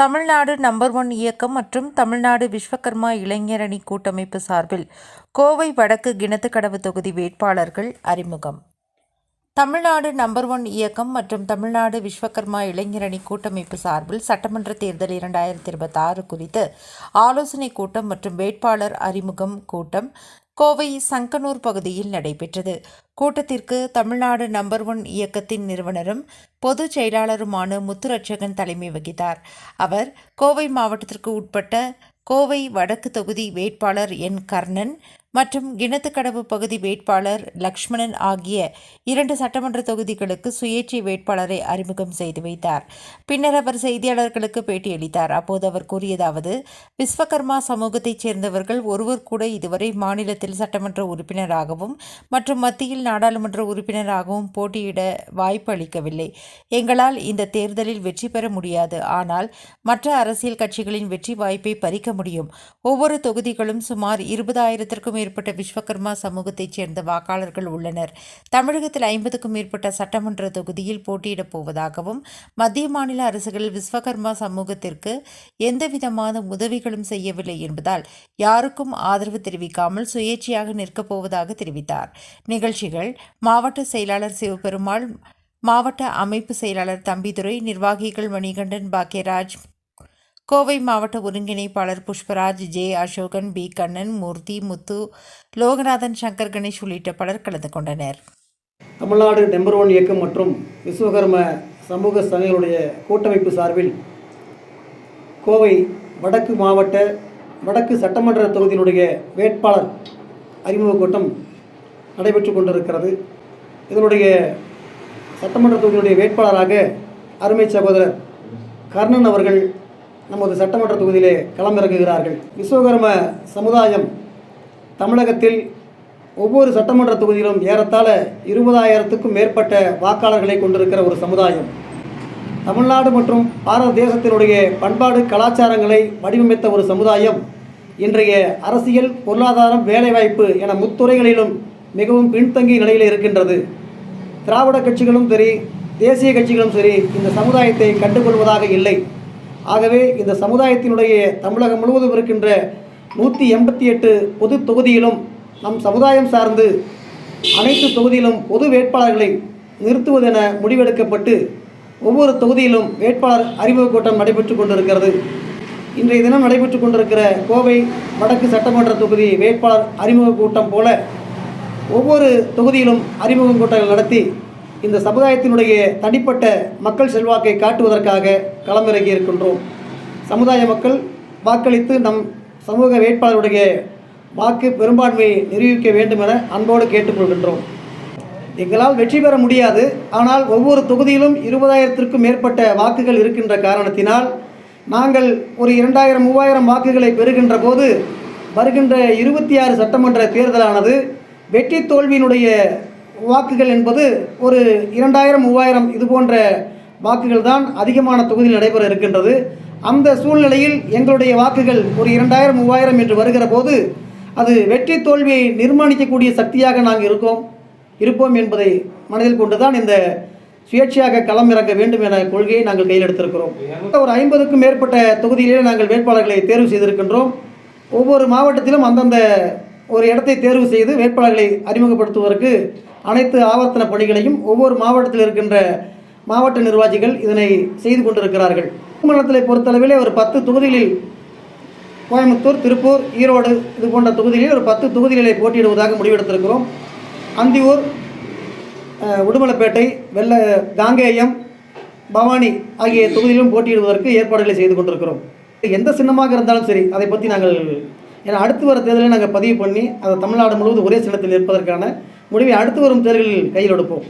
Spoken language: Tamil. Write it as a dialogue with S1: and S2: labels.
S1: தமிழ்நாடு நம்பர் 1 இயக்கம் மற்றும் தமிழ்நாடு விஸ்வகர்மா இளைஞரணி கூட்டமைப்பு சார்பில் கோவை வடக்கு கிணத்துக்கடவு தொகுதி வேட்பாளர்கள் அறிமுகம். தமிழ்நாடு நம்பர் 1 இயக்கம் மற்றும் தமிழ்நாடு விஸ்வகர்மா இளைஞரணி கூட்டமைப்பு சார்பில் சட்டமன்ற தேர்தல் 2026 குறித்து ஆலோசனை கூட்டம் மற்றும் வேட்பாளர் அறிமுகம் கூட்டம் கோவை சங்கனூர் பகுதியில் நடைபெற்றது. கூட்டத்திற்கு தமிழ்நாடு நம்பர் 1 இயக்கத்தின் நிறுவனரும் பொதுச் செயலாளருமான முத்துரட்சகன் தலைமை வகித்தார். அவர் கோவை மாவட்டத்திற்கு உட்பட்ட கோவை வடக்கு தொகுதி வேட்பாளர் என். கர்ணன் மற்றும் கிணத்துக்கடவு பகுதி வேட்பாளர் லக்ஷ்மணன் ஆகிய 2 சட்டமன்ற தொகுதிகளுக்கு சுயேட்சை வேட்பாளரை அறிமுகம் செய்து வைத்தார். பின்னர் அவர் செய்தியாளர்களுக்கு பேட்டியளித்தார். அப்போது அவர் கூறியதாவது: விஸ்வகர்மா சமூகத்தைச் சேர்ந்தவர்கள் ஒருவர் கூட இதுவரை மாநிலத்தில் சட்டமன்ற உறுப்பினராகவும் மற்றும் மத்தியில் நாடாளுமன்ற உறுப்பினராகவும் போட்டியிட வாய்ப்பு அளிக்கவில்லை. எங்களால் இந்த தேர்தலில் வெற்றி பெற முடியாது. ஆனால் மற்ற அரசியல் கட்சிகளின் வெற்றி வாய்ப்பை பறிக்க முடியும். ஒவ்வொரு தொகுதிகளும் சுமார் 20,000க்கும் மேற்பட்ட விஸ்வகர்மா சமூகத்தைச் சேர்ந்த வாக்காளர்கள் உள்ளனர். தமிழகத்தில் 50க்கும் மேற்பட்ட சட்டமன்ற தொகுதியில் போட்டியிடப் போவதாகவும், மத்திய மாநில அரசுகள் விஸ்வகர்மா சமூகத்திற்கு எந்தவிதமான உதவிகளும் செய்யவில்லை என்பதால் யாருக்கும் ஆதரவு தெரிவிக்காமல் சுயேட்சையாக நிற்கப் போவதாக தெரிவித்தார். நிகழ்ச்சிகள் மாவட்ட செயலாளர் சிவபெருமாள், மாவட்ட அமைப்பு செயலாளர் தம்பிதுரை, நிர்வாகிகள் மணிகண்டன், பாக்கியராஜ், கோவை மாவட்ட ஒருங்கிணைப்பாளர் புஷ்பராஜ், ஜே. அசோகன், பி. கண்ணன், மூர்த்தி, முத்து, லோகநாதன், சங்கர் கணேஷ் உள்ளிட்ட பலர் கலந்து கொண்டனர்.
S2: தமிழ்நாடு நம்பர் 1 இயக்கம் மற்றும் விஸ்வகர்ம சமூக சங்கங்களுடைய கூட்டமைப்பு சார்பில் கோவை வடக்கு மாவட்ட வடக்கு சட்டமன்ற தொகுதியினுடைய வேட்பாளர் அறிமுக கூட்டம் நடைபெற்று கொண்டிருக்கிறது. இதனுடைய சட்டமன்ற தொகுதியினுடைய வேட்பாளராக அருமை சகோதரர் கர்ணன் அவர்கள் நமது சட்டமன்ற தொகுதியிலே களமிறங்குகிறார்கள். விஸ்வகர்ம சமுதாயம் தமிழகத்தில் ஒவ்வொரு சட்டமன்ற தொகுதியிலும் ஏறத்தாழ 20,000க்கும் மேற்பட்ட வாக்காளர்களை கொண்டிருக்கிற ஒரு சமுதாயம். தமிழ்நாடு மற்றும் பாரத தேசத்தினுடைய பண்பாடு கலாச்சாரங்களை வடிவமைத்த ஒரு சமுதாயம் இன்றைய அரசியல், பொருளாதாரம், வேலைவாய்ப்பு என முத்துறைகளிலும் மிகவும் பின்தங்கிய நிலையில் இருக்கின்றது. திராவிட கட்சிகளும் சரி, தேசிய கட்சிகளும் சரி இந்த சமுதாயத்தை கண்டுகொள்வதாக இல்லை. ஆகவே இந்த சமுதாயத்தினுடைய தமிழகம் முழுவதும் இருக்கின்ற 188 பொது தொகுதியிலும் நம் சமுதாயம் சார்ந்து அனைத்து தொகுதியிலும் பொது வேட்பாளர்களை நிறுத்துவதென முடிவெடுக்கப்பட்டு ஒவ்வொரு தொகுதியிலும் வேட்பாளர் அறிமுக கூட்டம் நடைபெற்று கொண்டிருக்கிறது. இன்றைய தினம் நடைபெற்று கொண்டிருக்கிற கோவை வடக்கு சட்டமன்ற தொகுதி வேட்பாளர் அறிமுக கூட்டம் போல ஒவ்வொரு தொகுதியிலும் அறிமுக கூட்டங்கள் நடத்தி இந்த சமுதாயத்தினுடைய தனிப்பட்ட மக்கள் செல்வாக்கை காட்டுவதற்காக களமிறங்கி இருக்கின்றோம். சமுதாய மக்கள் வாக்களித்து நம் சமூக வேட்பாளருடைய வாக்கு பெரும்பான்மையை நிரூபிக்க வேண்டும் என அன்போடு கேட்டுக்கொள்கின்றோம். எங்களால் வெற்றி பெற முடியாது. ஆனால் ஒவ்வொரு தொகுதியிலும் 20,000க்கும் மேற்பட்ட வாக்குகள் இருக்கின்ற காரணத்தினால் நாங்கள் ஒரு 2,000, 3,000 வாக்குகளை பெறுகின்ற போது வருகின்ற 26 சட்டமன்ற தேர்தலானது வெற்றி தோல்வியினுடைய வாக்குகள் என்பது ஒரு 2,000, 3,000 இது போன்ற வாக்குகள் தான் அதிகமான தொகுதியில் நடைபெற இருக்கின்றது. அந்த சூழ்நிலையில் எங்களுடைய வாக்குகள் ஒரு 2,000, 3,000 என்று வருகிற போது அது வெற்றி தோல்வியை நிர்மாணிக்கக்கூடிய சக்தியாக நாங்கள் இருப்போம் என்பதை மனதில் கொண்டுதான் இந்த சுயேட்சையாக களம் இறங்க வேண்டும் என கொள்கையை நாங்கள் கையில் எடுத்திருக்கிறோம். ஒரு 50க்கும் மேற்பட்ட தொகுதியிலே நாங்கள் வேட்பாளர்களை தேர்வு செய்திருக்கின்றோம். ஒவ்வொரு மாவட்டத்திலும் அந்தந்த ஒரு இடத்தை தேர்வு செய்து வேட்பாளர்களை அறிமுகப்படுத்துவதற்கு அனைத்து ஆவர்த்தன பணிகளையும் ஒவ்வொரு மாவட்டத்தில் இருக்கின்ற மாவட்ட நிர்வாகிகள் இதனை செய்து கொண்டிருக்கிறார்கள். மாநிலத்தை பொறுத்தளவிலே ஒரு 10 தொகுதிகளில் கோயம்புத்தூர், திருப்பூர், ஈரோடு இது போன்ற தொகுதிகளில் ஒரு 10 தொகுதிகளை போட்டியிடுவதாக முடிவெடுத்திருக்கிறோம். அந்தியூர், உடுமலைப்பேட்டை, காங்கேயம், பவானி ஆகிய தொகுதியிலும் போட்டியிடுவதற்கு ஏற்பாடுகளை செய்து கொண்டிருக்கிறோம். எந்த சின்னமாக இருந்தாலும் சரி அதை பற்றி நாங்கள் அடுத்து வர தேர்தலில் நாங்கள் பதிவு பண்ணி அதை தமிழ்நாடு முழுவதும் ஒரே சின்னத்தில் இருப்பதற்கான முடிவை அடுத்து வரும் தேர்தலில் கையில் எடுப்போம்.